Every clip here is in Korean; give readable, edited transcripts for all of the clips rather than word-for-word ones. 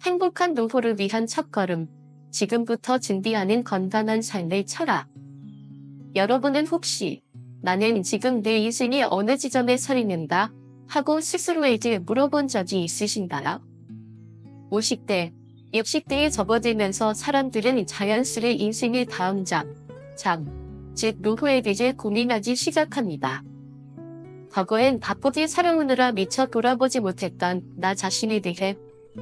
행복한 노후를 위한 첫걸음. 지금부터 준비하는 건강한 삶의 철학. 여러분은 혹시 나는 지금 내 인생이 어느 지점에 서 있는가 하고 스스로에게 물어본 적이 있으신가요? 50대, 60대에 접어들면서 사람들은 자연스레 인생의 다음 즉 노후에 대해 고민하기 시작합니다. 과거엔 바쁘게 살아오느라 미처 돌아보지 못했던 나 자신에 대해,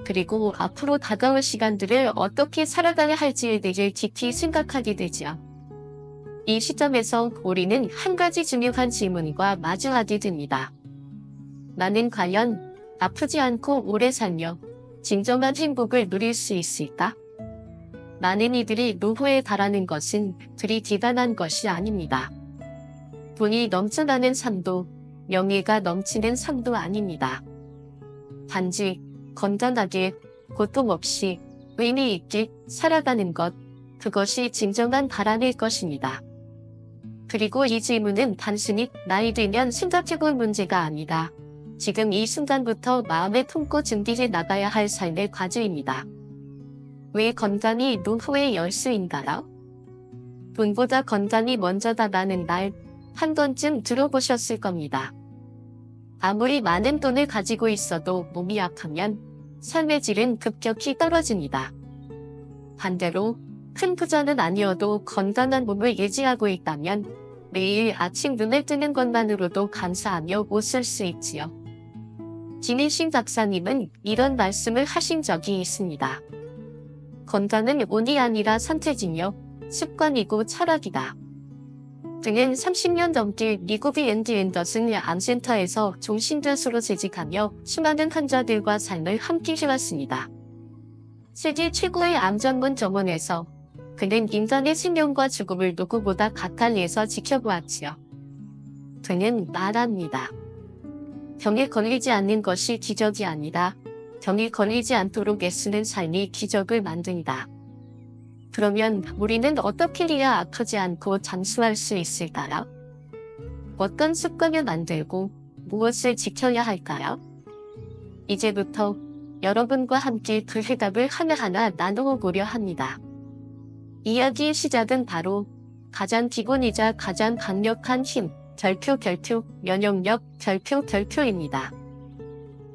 그리고 앞으로 다가올 시간들을 어떻게 살아가야 할지에 대해 깊이 생각하게 되죠. 이 시점에서 우리는 한 가지 중요한 질문과 마주하게 됩니다. 나는 과연 아프지 않고 오래 살며 진정한 행복을 누릴 수 있을까? 많은 이들이 노후에 달하는 것은 그리 대단한 것이 아닙니다. 돈이 넘쳐나는 삶도, 명예가 넘치는 삶도 아닙니다. 단지 건강하게, 고통 없이 의미 있게 살아가는 것, 그것이 진정한 바람일 것입니다. 그리고 이 질문은 단순히 나이 들면 생각해볼 문제가 아니라 지금 이 순간부터 마음에 품고 준비해 나가야 할 삶의 과제입니다. 왜 건강이 노후의 열쇠인가요? 돈보다 건강이 먼저다라는 말 한 번쯤 들어보셨을 겁니다. 아무리 많은 돈을 가지고 있어도 몸이 약하면 삶의 질은 급격히 떨어집니다. 반대로 큰 부자는 아니어도 건강한 몸을 유지하고 있다면 매일 아침 눈을 뜨는 것만으로도 감사하며 웃을 수 있지요. 진희신 박사님은 이런 말씀을 하신 적이 있습니다. 건강은 운이 아니라 선택이며 습관이고 철학이다. 그는 30년 넘게 미국의 앤디 앤더슨 암센터에서 종신교수로 재직하며 수많은 환자들과 삶을 함께 해왔습니다. 세계 최고의 암 전문 병원에서 그는 인간의 생명과 죽음을 누구보다 가까이에서 지켜보았지요. 그는 말합니다. 병에 걸리지 않는 것이 기적이 아니라 병이 걸리지 않도록 애쓰는 삶이 기적을 만든다. 그러면 우리는 어떻게 해야 아프지 않고 장수할 수 있을까요? 어떤 습관을 만들고 무엇을 지켜야 할까요? 이제부터 여러분과 함께 그 해답을 하나하나 나누어 보려 합니다. 이야기의 시작은 바로 가장 기본이자 가장 강력한 힘, 결표, 면역력, 결표입니다.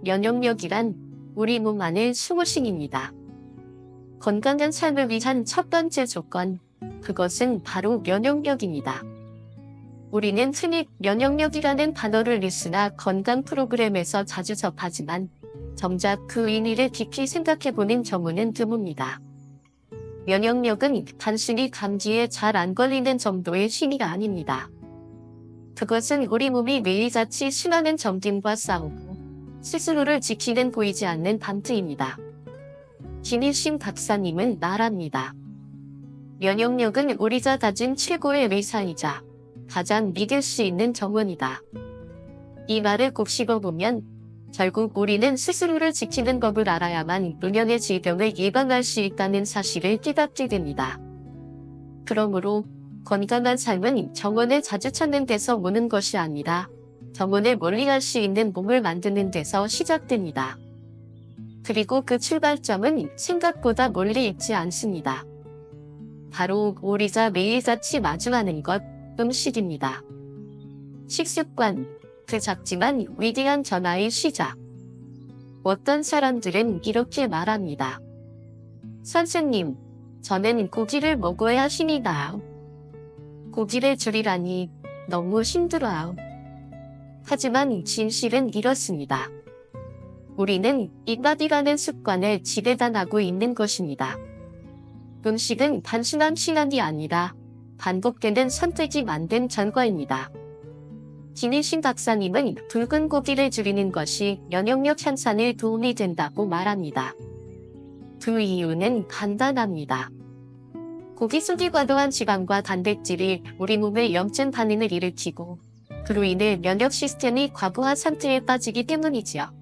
면역력이란 우리 몸 안의 수호신입니다. 건강한 삶을 위한 첫 번째 조건, 그것은 바로 면역력입니다. 우리는 흔히 면역력이라는 단어를 뉴스나 건강 프로그램에서 자주 접하지만 정작 그 의미를 깊이 생각해보는 경우는 드뭅니다. 면역력은 단순히 감기에 잘 안 걸리는 정도의 힘이 아닙니다. 그것은 우리 몸이 매일같이 수많은 병균과 싸우고 스스로를 지키는 보이지 않는 방트입니다. 진희신 박사님은 말합니다. 면역력은 우리가 가진 최고의 의사이자 가장 믿을 수 있는 정원이다. 이 말을 곱씹어보면 결국 우리는 스스로를 지키는 법을 알아야만 노년의 질병을 예방할 수 있다는 사실을 깨닫게 됩니다. 그러므로 건강한 삶은 정원을 자주 찾는 데서 오는 것이 아니라 정원을 멀리할 수 있는 몸을 만드는 데서 시작됩니다. 그리고 그 출발점은 생각보다 멀리 있지 않습니다. 바로 우리가 매일같이 마주하는 것, 음식입니다. 식습관, 그 작지만 위대한 변화의 시작. 어떤 사람들은 이렇게 말합니다. 선생님, 저는 고기를 먹어야 힘이 나요. 고기를 줄이라니 너무 힘들어요. 하지만 진실은 이렇습니다. 우리는 입맛이라는 습관을 지배당하고 있는 것입니다. 음식은 단순한 시간이 아니라 반복되는 선택이 만든 결과입니다. 진희신 박사님은 붉은 고기를 줄이는 것이 면역력 향상에 도움이 된다고 말합니다. 그 이유는 간단합니다. 고기 속의 과도한 지방과 단백질이 우리 몸의 염증 반응을 일으키고 그로 인해 면역 시스템이 과부하 상태에 빠지기 때문이지요.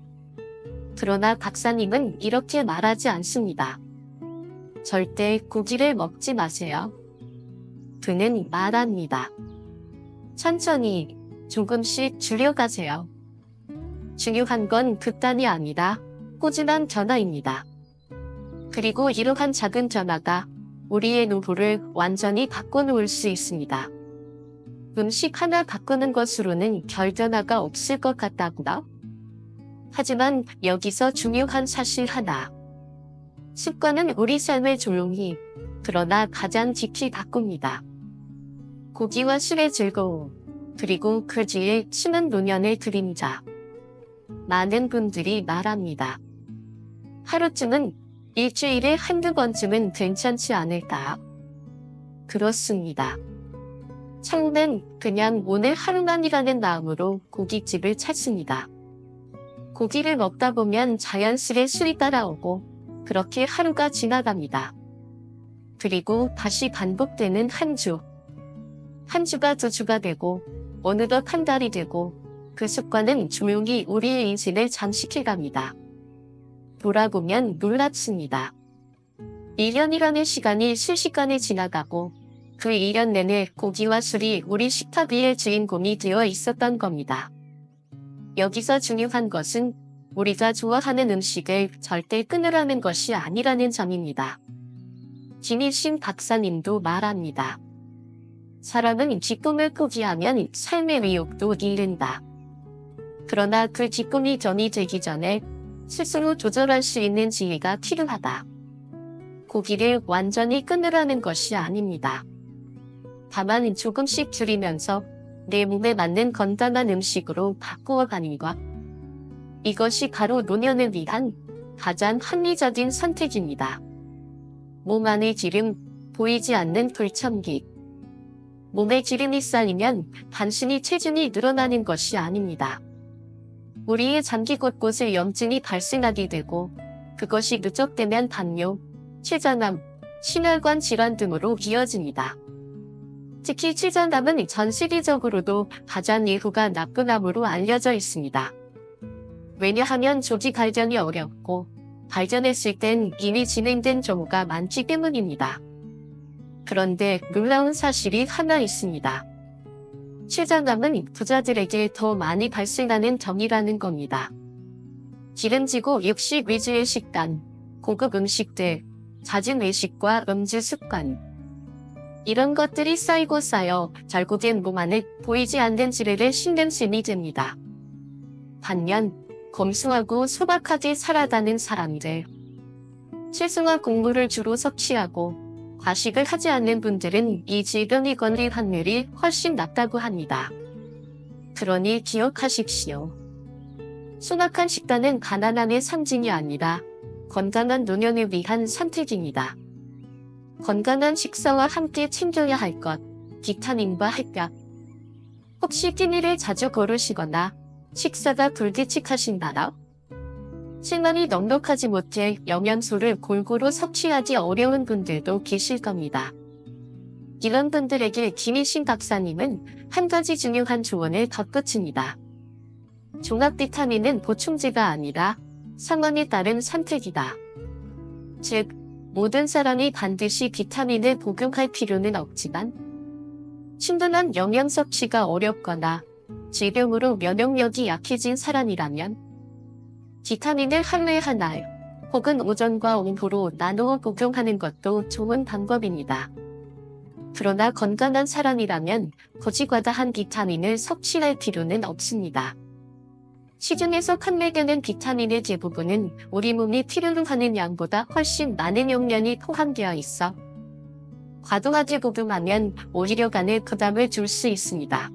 그러나 박사님은 이렇게 말하지 않습니다. 절대 고기를 먹지 마세요. 그는 말합니다. 천천히 조금씩 줄여가세요. 중요한 건 극단이 아니라 꾸준한 변화입니다. 그리고 이러한 작은 변화가 우리의 노후를 완전히 바꿔놓을 수 있습니다. 음식 하나 바꾸는 것으로는 별 변화가 없을 것 같다구나. 하지만 여기서 중요한 사실 하나. 습관은 우리 삶을 조용히, 그러나 가장 깊이 바꿉니다. 고기와 술의 즐거움, 그리고 그 뒤에 치는 노년의 그림자. 많은 분들이 말합니다. 하루쯤은, 일주일에 한두 번쯤은 괜찮지 않을까? 그렇습니다. 처음엔 그냥 오늘 하루만이라는 마음으로 고깃집을 찾습니다. 고기를 먹다 보면 자연스레 술이 따라오고 그렇게 하루가 지나갑니다. 그리고 다시 반복되는 한 주. 한 주가 두 주가 되고 어느덧 한 달이 되고 그 습관은 조용히 우리의 인생을 잠식해갑니다. 돌아보면 놀랍습니다. 1년이라는 시간이 순식간에 지나가고 그 1년 내내 고기와 술이 우리 식탁 위의 주인공이 되어 있었던 겁니다. 여기서 중요한 것은 우리가 좋아하는 음식을 절대 끊으라는 것이 아니라는 점입니다. 김일신 박사님도 말합니다. 사람은 기쁨을 포기하면 삶의 의욕도 잃는다. 그러나 그 기쁨이 전이 되기 전에 스스로 조절할 수 있는 지혜가 필요하다. 고기를 완전히 끊으라는 것이 아닙니다. 다만 조금씩 줄이면서 내 몸에 맞는 건강한 음식으로 바꾸어가는 것. 이것이 바로 노년을 위한 가장 합리적인 선택입니다. 몸 안의 기름, 보이지 않는 불청기. 몸에 기름이 쌓이면 단순히 체중이 늘어나는 것이 아닙니다. 우리의 장기 곳곳에 염증이 발생하게 되고 그것이 누적되면 당뇨, 췌장암, 심혈관 질환 등으로 이어집니다. 특히 췌장암은 전 세계적으로도 가장 예후가 나쁜 암으로 알려져 있습니다. 왜냐하면 조기 발견이 어렵고 발견했을 땐 이미 진행된 경우가 많기 때문입니다. 그런데 놀라운 사실이 하나 있습니다. 췌장암은 부자들에게 더 많이 발생하는 병이라는 겁니다. 기름지고 육식 위주의 식단, 고급 음식들, 잦은 외식과 음주 습관. 이런 것들이 쌓이고 쌓여 결국엔 몸 안에 보이지 않는 지뢰를 싣는 셈이 됩니다. 반면 검소하고 소박하게 살아가는 사람들, 채소와 곡물을 주로 섭취하고 과식을 하지 않는 분들은 이 질병이 걸릴 확률이 훨씬 낮다고 합니다. 그러니 기억하십시오. 소박한 식단은 가난함의 상징이 아니라 건강한 노년을 위한 선택입니다. 건강한 식사와 함께 챙겨야 할 것, 비타민과 햇볕. 혹시 끼니를 자주 거르시거나 식사가 불규칙하신가요? 실만이 넉넉하지 못해 영양소를 골고루 섭취하기 어려운 분들도 계실 겁니다. 이런 분들에게 김일신 박사님은 한 가지 중요한 조언을 덧붙입니다. 종합 비타민은 보충제가 아니라 상황에 따른 선택이다. 즉, 모든 사람이 반드시 비타민을 복용할 필요는 없지만 충분한 영양 섭취가 어렵거나 질병으로 면역력이 약해진 사람이라면 비타민을 하루에 하나 혹은 오전과 오후로 나누어 복용하는 것도 좋은 방법입니다. 그러나 건강한 사람이라면 굳이 과다한 비타민을 섭취할 필요는 없습니다. 시중에서 판매되는 비타민의 대부분은 우리 몸이 필요로 하는 양보다 훨씬 많은 용량이 포함되어 있어 과도하게 복용하면 오히려 간에 부담을 줄 수 있습니다.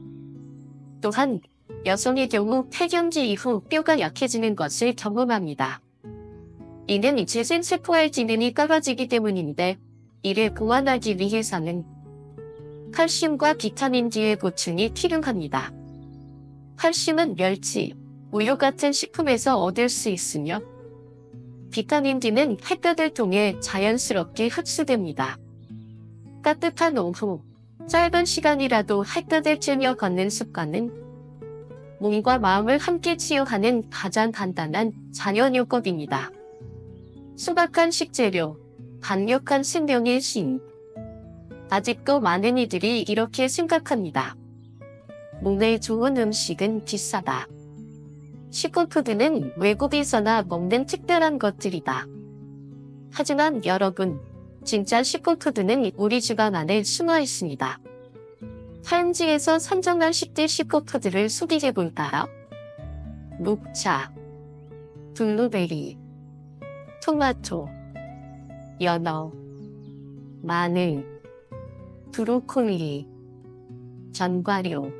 또한 여성의 경우 폐경기 이후 뼈가 약해지는 것을 경험합니다. 이는 재생세포할 기능이 떨어지기 때문인데 이를 보완하기 위해서는 칼슘과 비타민 D의 보충이 필요합니다. 칼슘은 멸치, 우유 같은 식품에서 얻을 수 있으며 비타민 D는 햇볕을 통해 자연스럽게 흡수됩니다. 따뜻한 오후, 짧은 시간이라도 햇볕을 쬐며 걷는 습관은 몸과 마음을 함께 치유하는 가장 간단한 자연요법입니다. 소박한 식재료, 강력한 생명의 신. 아직도 많은 이들이 이렇게 생각합니다. 몸에 좋은 음식은 비싸다. 슈퍼푸드는 외국에서나 먹는 특별한 것들이다. 하지만 여러분, 진짜 슈퍼푸드는 우리 주방 안에 숨어 있습니다. 타임지에서 선정한 10대 슈퍼푸드를 소개해 볼까요? 녹차, 블루베리, 토마토, 연어, 마늘, 브로콜리, 견과류,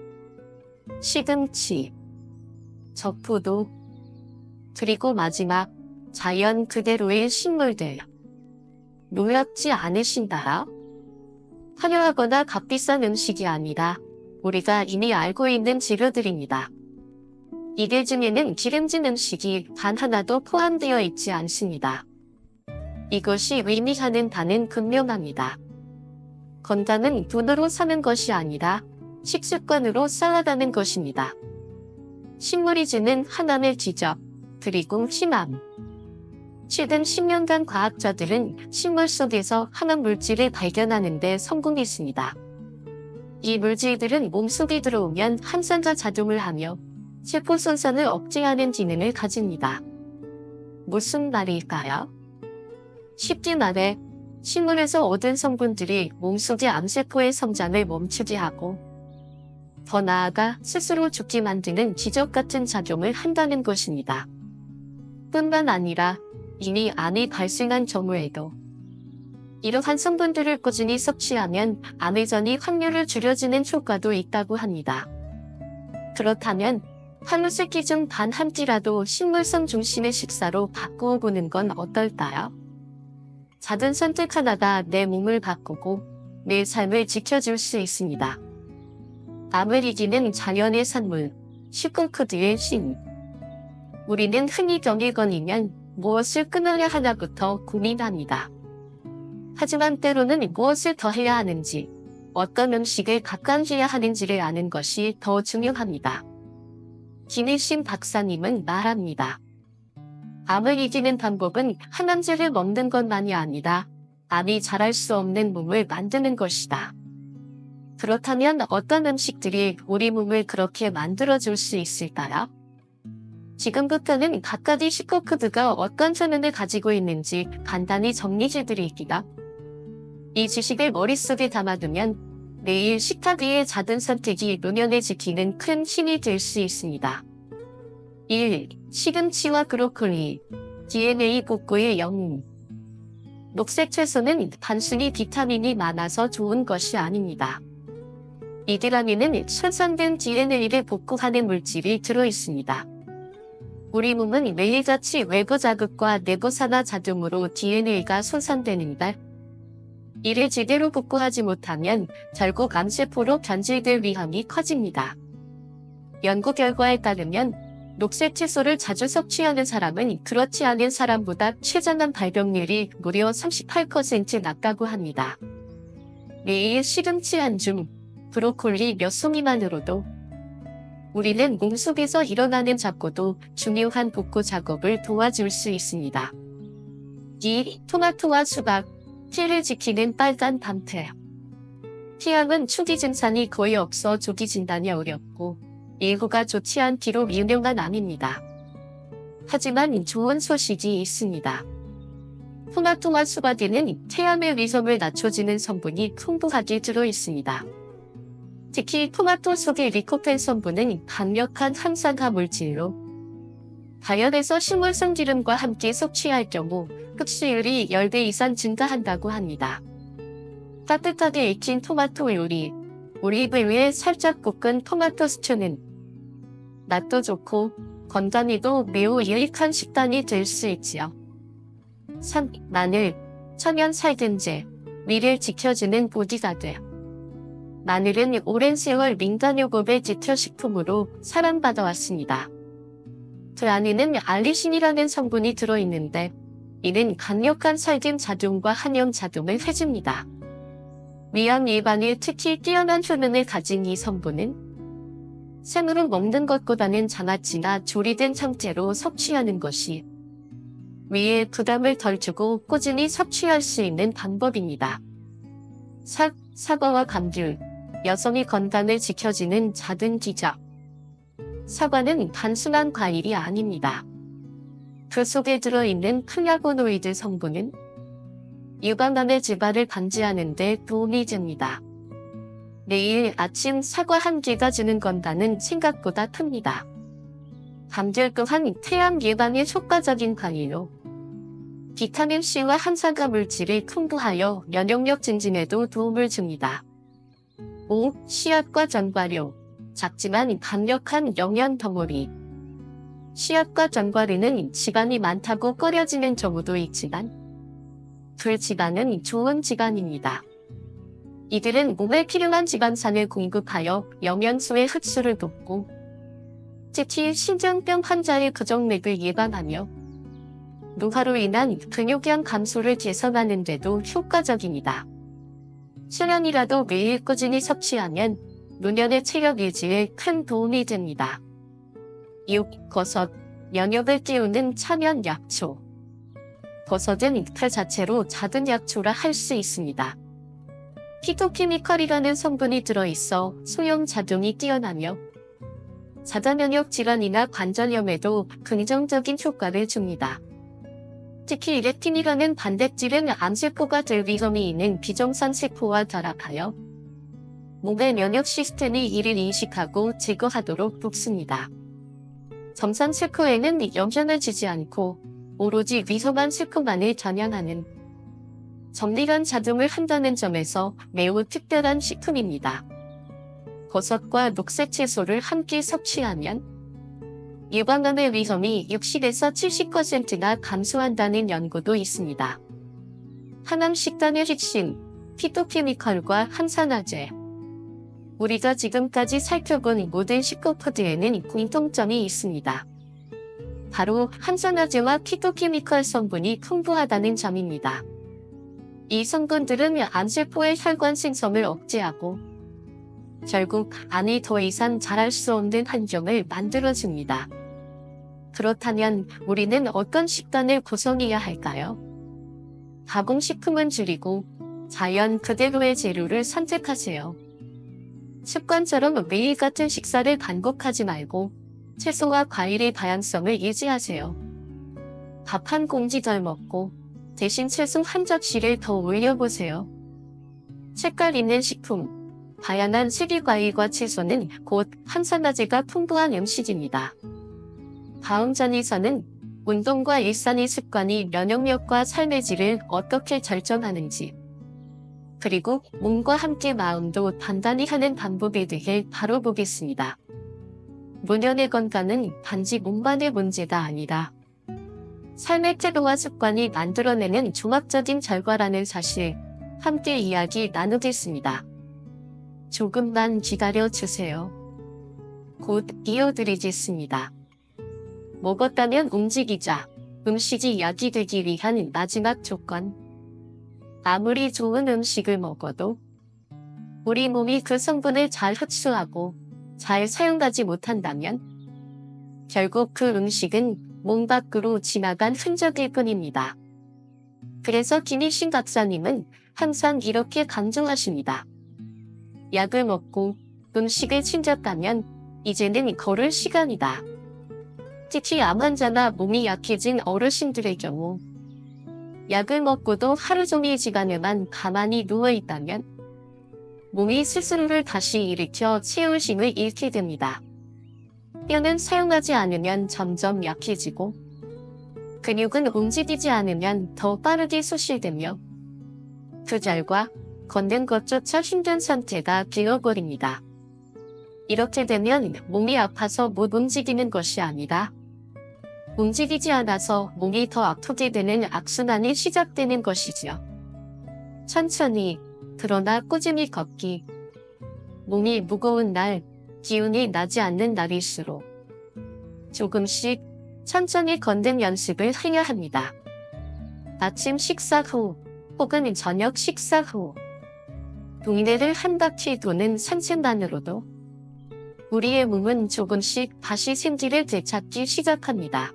시금치, 적포도, 그리고 마지막 자연 그대로의 식물들. 놀랍지 않으신가요? 화려하거나 값비싼 음식이 아니라 우리가 이미 알고 있는 재료들입니다. 이들 중에는 기름진 음식이 단 하나도 포함되어 있지 않습니다. 이것이 의미하는 바는 분명합니다. 건강은 돈으로 사는 것이 아니라 식습관으로 쌓아가는 것입니다. 식물이 주는 하나의 기적, 그리고 희망. 최근 10년간 과학자들은 식물 속에서 항암 물질을 발견하는 데 성공했습니다. 이 물질들은 몸속에 들어오면 항산화 작용을 하며 세포 손상을 억제하는 기능을 가집니다. 무슨 말일까요? 쉽게 말해 식물에서 얻은 성분들이 몸속의 암세포의 성장을 멈추게 하고 더 나아가 스스로 죽게 만드는 기적 같은 작용을 한다는 것입니다. 뿐만 아니라 이미 암이 발생한 경우에도 이러한 성분들을 꾸준히 섭취하면 암 회전이 확률을 줄여주는 효과도 있다고 합니다. 그렇다면 하루 3끼 중 단 한 끼라도 식물성 중심의 식사로 바꾸어 보는 건 어떨까요? 작은 선택 하나가 내 몸을 바꾸고 내 삶을 지켜줄 수 있습니다. 암을 이기는 자연의 산물, 슈퍼푸드의 신. 우리는 흔히 병일건이면 무엇을 끊어야 하나부터 고민합니다. 하지만 때로는 무엇을 더 해야 하는지, 어떤 음식을 가까워해야 하는지를 아는 것이 더 중요합니다. 김일신 박사님은 말합니다. 암을 이기는 방법은 항암제를 먹는 것만이 아니라 암이 자랄 수 없는 몸을 만드는 것이다. 그렇다면 어떤 음식들이 우리 몸을 그렇게 만들어줄 수 있을까요? 지금부터는 각가지 슈퍼푸드가 어떤 효능을 가지고 있는지 간단히 정리해드릴게요. 이 지식을 머릿속에 담아두면 매일 식탁 위의 작은 선택이 노년을 지키는 큰 힘이 될 수 있습니다. 1. 시금치와 브로콜리, DNA 복구의 영웅. 녹색 채소는 단순히 비타민이 많아서 좋은 것이 아닙니다. 이들 안에는 손상된 DNA를 복구하는 물질이 들어있습니다. 우리 몸은 매일같이 외부 자극과 내부 산화 작용으로 DNA가 손상되는데 이를 제대로 복구하지 못하면 결국 암세포로 변질될 위험이 커집니다. 연구 결과에 따르면 녹색 채소를 자주 섭취하는 사람은 그렇지 않은 사람보다 췌장암 발병률이 무려 38% 낮다고 합니다. 매일 시금치 한 줌, 브로콜리 몇 송이만으로도 우리는 몸속에서 일어나는 작고도 중요한 복구 작업을 도와줄 수 있습니다. 2. 토마토와 수박, 피를 지키는 빨간 밤태. 피암은 초기 증상이 거의 없어 조기 진단이 어렵고 예후가 좋지 않기로 유명한 암입니다. 하지만 좋은 소식이 있습니다. 토마토와 수박에는 폐암의 위험을 낮춰주는 성분이 풍부하게 들어있습니다. 특히 토마토 속의 리코펜 성분은 강력한 항산화 물질로 자연에서 식물성 기름과 함께 섭취할 경우 흡수율이 10배 이상 증가한다고 합니다. 따뜻하게 익힌 토마토 요리, 올리브유에 살짝 볶은 토마토 스튜는 맛도 좋고 건강에도 매우 유익한 식단이 될 수 있지요. 3. 마늘, 천연 살균제, 위를 지켜주는 보디가드. 마늘은 오랜 세월 민간요법의 제철식품으로 사랑받아왔습니다. 그 안에는 알리신이라는 성분이 들어있는데 이는 강력한 살균 작용과 항염 작용을 해줍니다. 위암 예방에 특히 뛰어난 효능을 가진 이 성분은 생으로 먹는 것보다는 장아찌나 조리된 형태로 섭취하는 것이 위에 부담을 덜 주고 꾸준히 섭취할 수 있는 방법입니다. 사과와 감귤, 여성의 건강을 지켜주는 작은 기적. 사과는 단순한 과일이 아닙니다. 그 속에 들어있는 플라보노이드 성분은 유방암의 재발을 방지하는 데 도움이 됩니다. 매일 아침 사과 한 개가 주는 건강은 생각보다 큽니다. 감귤 또한 태양 예방에 효과적인 과일로 비타민C와 항산화 물질이 풍부하여 면역력 증진에도 도움을 줍니다. 5. 씨앗과 전과류. 작지만 강력한 영양 덩어리. 씨앗과 전과류는 지방이 많다고 꺼려지는 경우도 있지만 불지방은 좋은 지방입니다. 이들은 몸에 필요한 지방산을 공급하여 영양소의 흡수를 돕고 특히 심장병 환자의 부정맥을 예방하며 노화로 인한 근육량 감소를 개선하는 데도 효과적입니다. 수련이라도 매일 꾸준히 섭취하면 노년의 체력 유지에 큰 도움이 됩니다. 6. 버섯. 면역을 띄우는 천연 약초. 버섯은 그 자체로 작은 약초라 할 수 있습니다. 피토케미컬이라는 성분이 들어있어 소염작용이 뛰어나며 자가면역 질환이나 관절염에도 긍정적인 효과를 줍니다. 특히 레틴이라는 단백질은 암세포가 될 위험이 있는 비정상 세포와 결합하여 몸의 면역 시스템이 이를 인식하고 제거하도록 돕습니다. 정상 세포에는 영향을 주지 않고 오로지 위험한 세포만을 겨냥하는 정밀한 작용을 한다는 점에서 매우 특별한 식품입니다. 버섯과 녹색 채소를 함께 섭취하면 유방암의 위험이 60에서 70%나 감소한다는 연구도 있습니다. 항암 식단의 핵심, 피토케미컬과 항산화제. 우리가 지금까지 살펴본 모든 식품푸드에는 공통점이 있습니다. 바로 항산화제와 피토케미컬 성분이 풍부하다는 점입니다. 이 성분들은 암세포의 혈관 생성을 억제하고 결국 암이 더 이상 자랄 수 없는 환경을 만들어줍니다. 그렇다면 우리는 어떤 식단을 구성해야 할까요? 가공식품은 줄이고 자연 그대로의 재료를 선택하세요. 습관처럼 매일 같은 식사를 반복하지 말고 채소와 과일의 다양성을 유지하세요. 밥 한 공기 덜 먹고 대신 채소 한 접시를 더 올려보세요. 색깔 있는 식품, 다양한 색의 과일과 채소는 곧 항산화제가 풍부한 음식입니다. 다음 장에서는 운동과 일상의 습관이 면역력과 삶의 질을 어떻게 결정하는지, 그리고 몸과 함께 마음도 단단히 하는 방법에 대해 다뤄보겠습니다. 노년의 건강은 단지 몸만의 문제가 아니라 삶의 태도와 습관이 만들어내는 종합적인 결과라는 사실, 함께 이야기 나누겠습니다. 조금만 기다려주세요. 곧 이어드리겠습니다. 먹었다면 움직이자. 음식이 약이 되기 위한 마지막 조건. 아무리 좋은 음식을 먹어도 우리 몸이 그 성분을 잘 흡수하고 잘 사용하지 못한다면 결국 그 음식은 몸 밖으로 지나간 흔적일 뿐입니다. 그래서 김희신 박사님은 항상 이렇게 강조하십니다. 약을 먹고 음식을 챙겼다면 이제는 걸을 시간이다. 특히 암 환자나 몸이 약해진 어르신들의 경우 약을 먹고도 하루 종일 시간에만 가만히 누워있다면 몸이 스스로를 다시 일으켜 채울힘을 잃게 됩니다. 뼈는 사용하지 않으면 점점 약해지고 근육은 움직이지 않으면 더 빠르게 소실되며 그 결과 걷는 것조차 힘든 상태가 되어버립니다. 이렇게 되면 몸이 아파서 못 움직이는 것이 아니라 움직이지 않아서 몸이 더 아프게 되는 악순환이 시작되는 것이지요. 천천히 그러나 꾸준히 걷기. 몸이 무거운 날, 기운이 나지 않는 날일수록 조금씩 천천히 걷는 연습을 해야 합니다. 아침 식사 후 혹은 저녁 식사 후 동네를 한 바퀴 도는 산책만으로도 우리의 몸은 조금씩 다시 생기를 되찾기 시작합니다.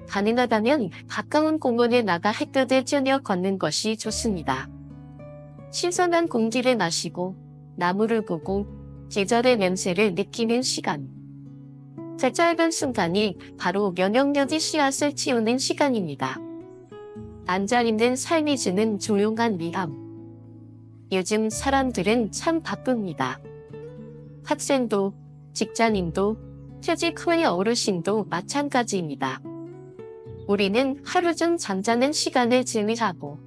가능하다면 가까운 공원에 나가 햇볕에 쬐며 걷는 것이 좋습니다. 신선한 공기를 마시고 나무를 보고 계절의 냄새를 느끼는 시간. 그 짧은 순간이 바로 면역력의 씨앗을 키우는 시간입니다. 앉아있는 삶이 주는 조용한 위험. 요즘 사람들은 참 바쁩니다. 학생도, 직장인도, 퇴직 후의 어르신도 마찬가지입니다. 우리는 하루 중 잠자는 시간을 증오하고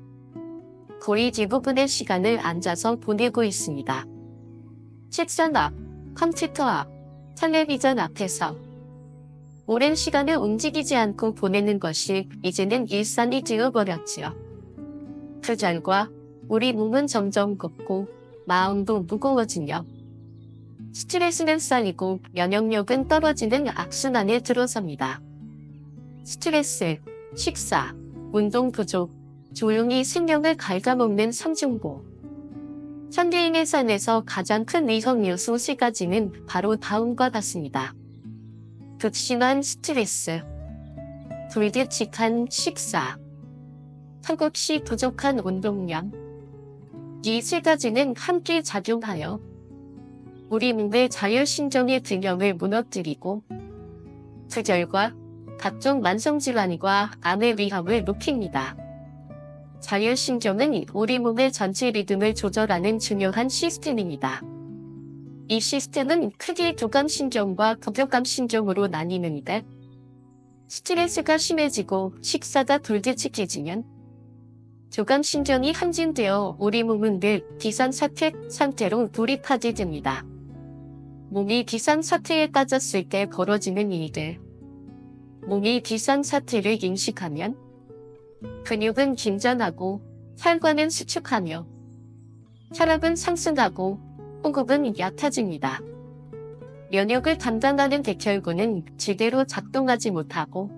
거의 대부분의 시간을 앉아서 보내고 있습니다. 책상 앞, 컴퓨터 앞, 텔레비전 앞에서 오랜 시간을 움직이지 않고 보내는 것이 이제는 일상이 되어버렸지요. 그 결과 우리 몸은 점점 걷고 마음도 무거워지며 스트레스는 쌓이고 면역력은 떨어지는 악순환에 들어섭니다. 스트레스, 식사, 운동 부족, 조용히 생명을 갉아먹는 삼중고. 현대인의 삶에서 가장 큰 위험 요소 세 가지는 바로 다음과 같습니다. 극심한 스트레스, 불규칙한 식사, 턱없이 부족한 운동량. 이 세 가지는 함께 작용하여 우리 몸의 자율신경의 균형을 무너뜨리고 그 결과 각종 만성질환과 암의 위험을 높입니다. 자율신경은 우리 몸의 전체 리듬을 조절하는 중요한 시스템입니다. 이 시스템은 크게 교감신경과 부교감신경으로 나뉘는데 스트레스가 심해지고 식사가 불규칙해지면 교감신경이 함진되어 우리 몸은 늘 비상사태 상태로 돌입하게 됩니다. 몸이 비상사태에 빠졌을 때 벌어지는 일들. 몸이 비상사태를 인식하면 근육은 긴장하고 혈관은 수축하며 혈압은 상승하고 호흡은 얕아집니다. 면역을 담당하는 백혈구는 제대로 작동하지 못하고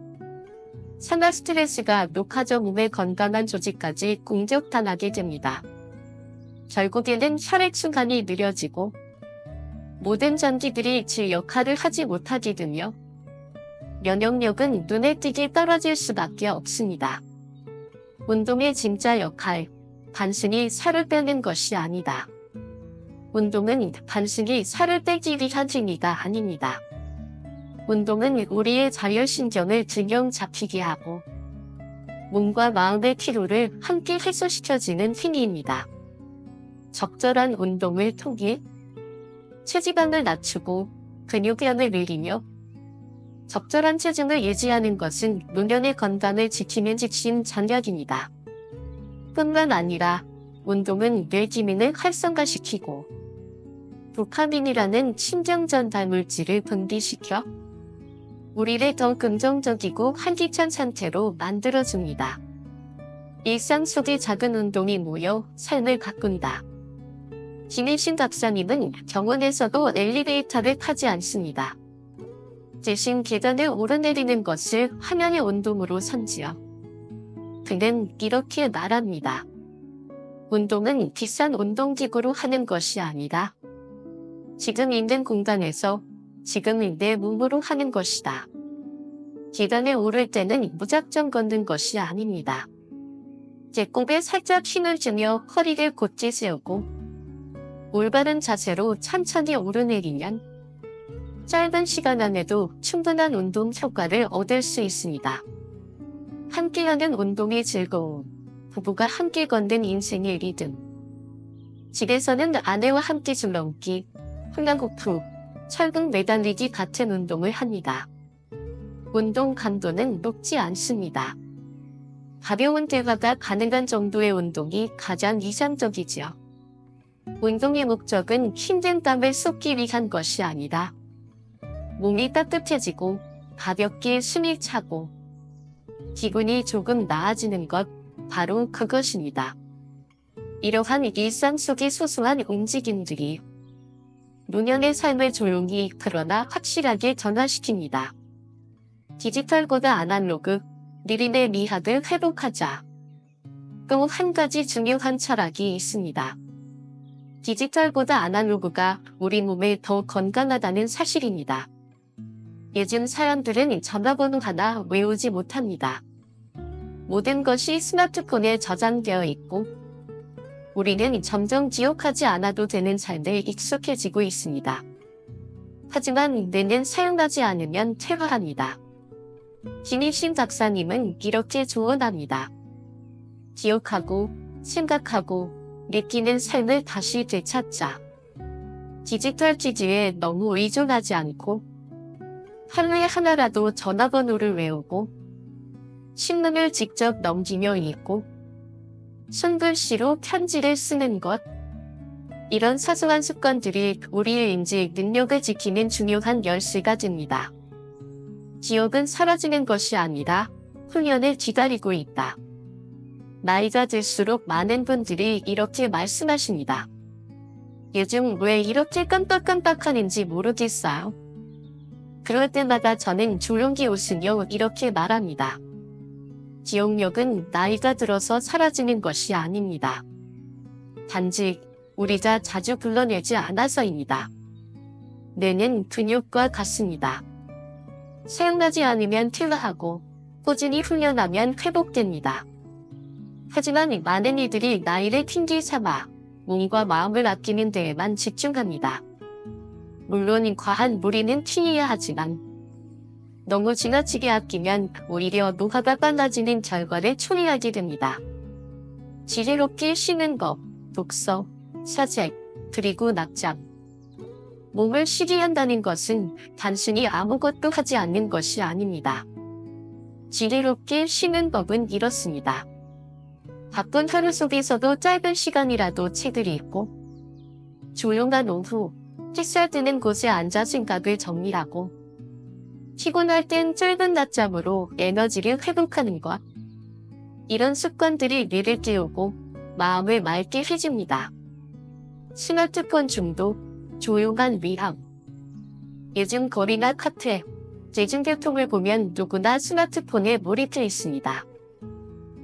산화 스트레스가 녹아져 몸의 건강한 조직까지 공격당하게 됩니다. 결국에는 혈액순환이 느려지고 모든 장기들이 제 역할을 하지 못하게 되며 면역력은 눈에 띄게 떨어질 수밖에 없습니다. 운동의 진짜 역할, 단순히 살을 빼는 것이 아니다. 운동은 단순히 살을 빼기 위한 행위가 아닙니다. 운동은 우리의 자율신경을 균형 잡히게 하고 몸과 마음의 피로를 함께 해소시켜주는 행위입니다. 적절한 운동을 통해 체지방을 낮추고 근육량을 늘리며 적절한 체중을 유지하는 것은 노년의 건강을 지키는 핵심 전략입니다. 뿐만 아니라 운동은 뇌 기능을 활성화시키고 도파민이라는 심장 전달 물질을 분비시켜 우리를 더 긍정적이고 활기찬 상태로 만들어줍니다. 일상 속의 작은 운동이 모여 삶을 바꾼다. 김일신 박사님은 병원에서도 엘리베이터를 타지 않습니다. 대신 계단을 오르내리는 것을 하나의 운동으로 삼지요. 그는 이렇게 말합니다. 운동은 비싼 운동기구로 하는 것이 아니라 지금 있는 공간에서 지금 내 몸으로 하는 것이다. 계단에 오를 때는 무작정 걷는 것이 아닙니다. 배꼽에 살짝 힘을 주며 허리를 곧게 세우고 올바른 자세로 천천히 오르내리면 짧은 시간 안에도 충분한 운동 효과를 얻을 수 있습니다. 함께하는 운동의 즐거움, 부부가 함께 걷는 인생의 리듬. 집에서는 아내와 함께 줄넘기, 훌라후프, 철봉 매달리기 같은 운동을 합니다. 운동 강도는 높지 않습니다. 가벼운 대화가 가능한 정도의 운동이 가장 이상적이지요. 운동의 목적은 힘든 땀을 쏟기 위한 것이 아니라 몸이 따뜻해지고 가볍게 숨이 차고 기분이 조금 나아지는 것, 바로 그것입니다. 이러한 일상 속의 소소한 움직임들이 노년의 삶을 조용히 그러나 확실하게 전환시킵니다. 디지털보다 아날로그, 느림의 미학을 회복하자. 또 한 가지 중요한 철학이 있습니다. 디지털보다 아날로그가 우리 몸에 더 건강하다는 사실입니다. 요즘 사람들은 전화번호 하나 외우지 못합니다. 모든 것이 스마트폰에 저장되어 있고 우리는 점점 기억하지 않아도 되는 삶에 익숙해지고 있습니다. 하지만 뇌는 사용하지 않으면 퇴화합니다. 김일신 박사님은 이렇게 조언합니다. 기억하고 생각하고 느끼는 삶을 다시 되찾자. 디지털 기기에 너무 의존하지 않고 하루에 하나라도 전화번호를 외우고 신문을 직접 넘기며 읽고 손글씨로 편지를 쓰는 것. 이런 사소한 습관들이 우리의 인지 능력을 지키는 중요한 열쇠가 됩니다. 기억은 사라지는 것이 아니라 훈련을 기다리고 있다. 나이가 들수록 많은 분들이 이렇게 말씀하십니다. 요즘 왜 이렇게 깜빡깜빡하는지 모르겠어요. 그럴 때마다 저는 조용히 웃으며 이렇게 말합니다. 기억력은 나이가 들어서 사라지는 것이 아닙니다. 단지 우리가 자주 불러내지 않아서입니다. 뇌는 근육과 같습니다. 사용하지 않으면 퇴화하고 꾸준히 훈련하면 회복됩니다. 하지만 많은 이들이 나이를 핑계 삼아 몸과 마음을 아끼는 데에만 집중합니다. 물론 과한 무리는 피해야 하지만 너무 지나치게 아끼면 오히려 노화가 빨라지는 결과를 초래하게 됩니다. 지혜롭게 쉬는 것, 독서, 사색, 그리고 낮잠. 몸을 쉬게 한다는 것은 단순히 아무것도 하지 않는 것이 아닙니다. 지혜롭게 쉬는 법은 이렇습니다. 바쁜 하루 속에서도 짧은 시간이라도 책을 읽고 조용한 오후, 햇살 드는 곳에 앉아 생각을 정리하고 피곤할 땐 짧은 낮잠으로 에너지를 회복하는 것. 이런 습관들이 뇌를 깨우고 마음을 맑게 해줍니다. 스마트폰 중독, 조용한 위험. 요즘 거리나 카페, 대중교통을 보면 누구나 스마트폰에 몰입해 있습니다.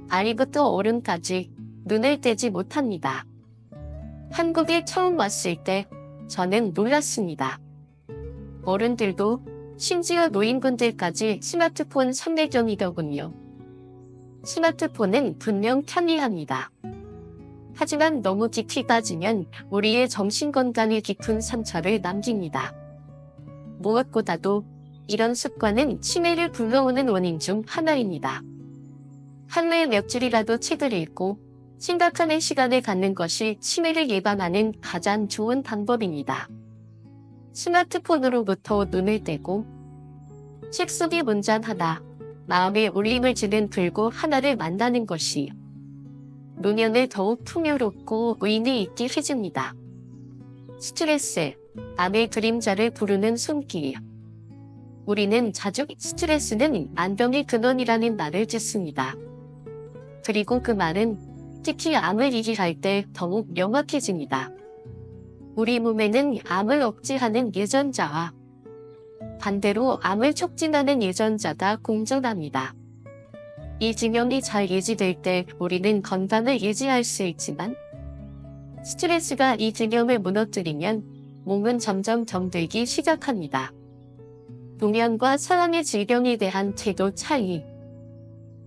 아이부터 어른까지 눈을 떼지 못합니다. 한국에 처음 왔을 때 저는 놀랐습니다. 어른들도 심지어 노인분들까지 스마트폰 선매경이더군요. 스마트폰은 분명 편리합니다. 하지만 너무 깊이 빠지면 우리의 정신건강에 깊은 상처를 남깁니다. 무엇보다도 이런 습관은 치매를 불러오는 원인 중 하나입니다. 하루에 몇 줄이라도 책을 읽고 생각하는 시간을 갖는 것이 치매를 예방하는 가장 좋은 방법입니다. 스마트폰으로부터 눈을 떼고 책 속의 문장 하나, 마음에 울림을 주는 글고 하나를 만나는 것이 노년을 더욱 풍요롭고 의미 있게 해줍니다. 스트레스, 암의 그림자를 부르는 손길. 우리는 자주 스트레스는 만병의 근원이라는 말을 듣습니다. 그리고 그 말은 특히 암을 이기할 때 더욱 명확해집니다. 우리 몸에는 암을 억제하는 예전자와 반대로 암을 촉진하는 예전자가 공존합니다. 이 균형이 잘 유지될 때 우리는 건강을 유지할 수 있지만 스트레스가 이 균형을 무너뜨리면 몸은 점점 병들기 시작합니다. 노년과 사람의 질병에 대한 태도 차이.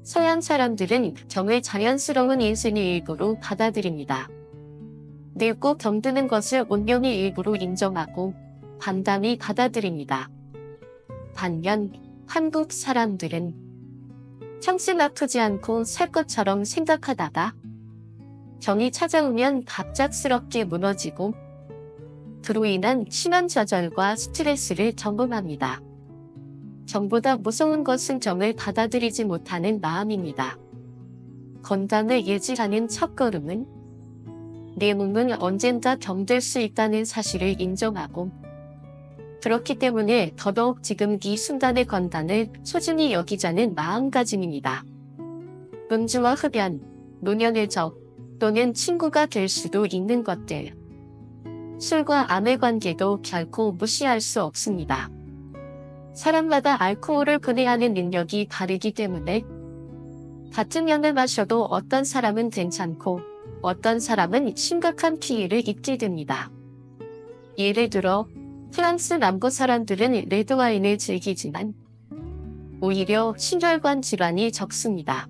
서양 사람들은 병을 자연스러운 인생의 일부로 받아들입니다. 늙고 병드는 것을 운명의 일부로 인정하고 담담히 받아들입니다. 반면 한국 사람들은 평생 아프지 않고 살 것처럼 생각하다가 병이 찾아오면 갑작스럽게 무너지고 그로 인한 심한 좌절과 스트레스를 경험합니다. 병보다 무서운 것은 병을 받아들이지 못하는 마음입니다. 건강을 유지하는 첫걸음은 내 몸은 언젠가 병들 수 있다는 사실을 인정하고 그렇기 때문에 더더욱 지금 이 순간의 건강을 소중히 여기자는 마음가짐입니다. 음주와 흡연, 노년의 적 또는 친구가 될 수도 있는 것들. 술과 암의 관계도 결코 무시할 수 없습니다. 사람마다 알코올을 분해하는 능력이 다르기 때문에 같은 양을 마셔도 어떤 사람은 괜찮고 어떤 사람은 심각한 피해를 입게 됩니다. 예를 들어 프랑스 남부 사람들은 레드와인을 즐기지만 오히려 심혈관 질환이 적습니다.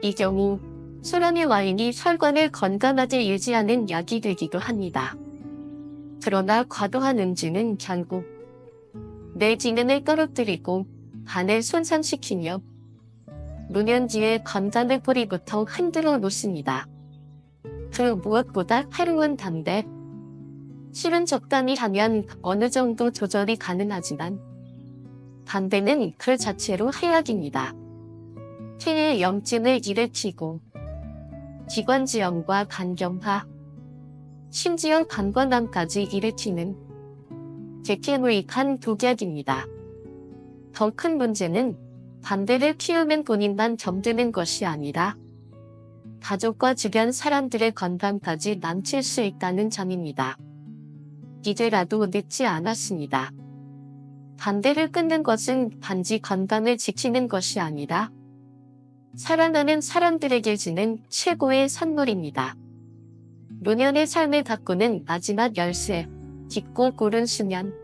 이 경우 소량의 와인이 혈관을 건강하게 유지하는 약이 되기도 합니다. 그러나 과도한 음주는 결국 내 기능을 떨어뜨리고 간을 손상시키며 노년기에 건강을 뿌리부터 흔들어 놓습니다. 그 무엇보다 하루는 담배. 실은 적당히 하면 어느 정도 조절이 가능하지만 담배는 그 자체로 해악입니다. 폐에 염증을 일으키고 기관지염과 간경화, 심지어 방광암까지 일으키는 극히무익한 독약입니다. 더 큰 문제는 담배를 피우는 본인만 병드는 것이 아니라 가족과 주변 사람들의 건강까지 망칠 수 있다는 점입니다. 이제라도 늦지 않았습니다. 담배를 끊는 것은 단지 건강을 지키는 것이 아니라 살아나는 사람들에게 주는 최고의 선물입니다. 노년의 삶을 바꾸는 마지막 열쇠, 깊고 고른 수면.